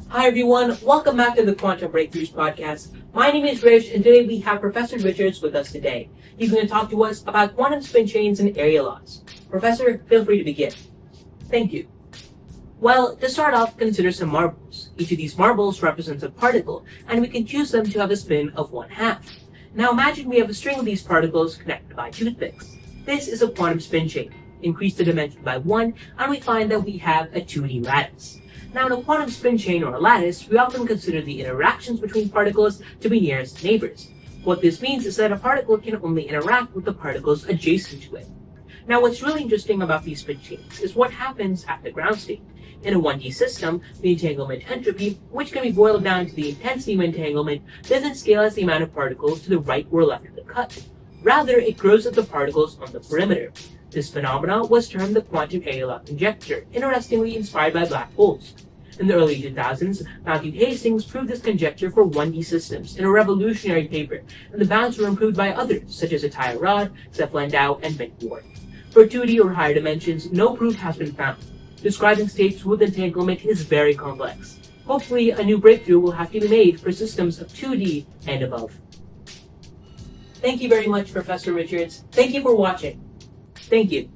Hi everyone, welcome back to the Quantum Breakthroughs podcast. My name is Rich, and today we have Professor Richards with us today. He's going to talk to us about quantum spin chains and area laws. Professor, feel free to begin. Thank you. Well, to start off, consider some marbles. Each of these marbles represents a particle, and we can choose them to have a spin of 1/2. Now imagine we have a string of these particles connected by toothpicks. This is a quantum spin chain. Increase the dimension by 1, and we find that we have a 2D lattice. Now, in a quantum spin chain or a lattice, we often consider the interactions between particles to be nearest neighbors. What this means is that a particle can only interact with the particles adjacent to it. Now, what's really interesting about these spin chains is what happens at the ground state. In a 1D system, the entanglement entropy, which can be boiled down to the intensity of entanglement, doesn't scale as the amount of particles to the right or left of the cut. Rather, it grows with the particles on the perimeter. This phenomenon was termed the quantum area law conjecture, interestingly inspired by black holes. In the early 2000s, Matthew Hastings proved this conjecture for 1D systems in a revolutionary paper, and the bounds were improved by others, such as Attaya Rod, Seth Landau, and Ben Ward. For 2D or higher dimensions, no proof has been found. Describing states with entanglement is very complex. Hopefully, a new breakthrough will have to be made for systems of 2D and above. Thank you very much, Professor Richards. Thank you for watching. Thank you.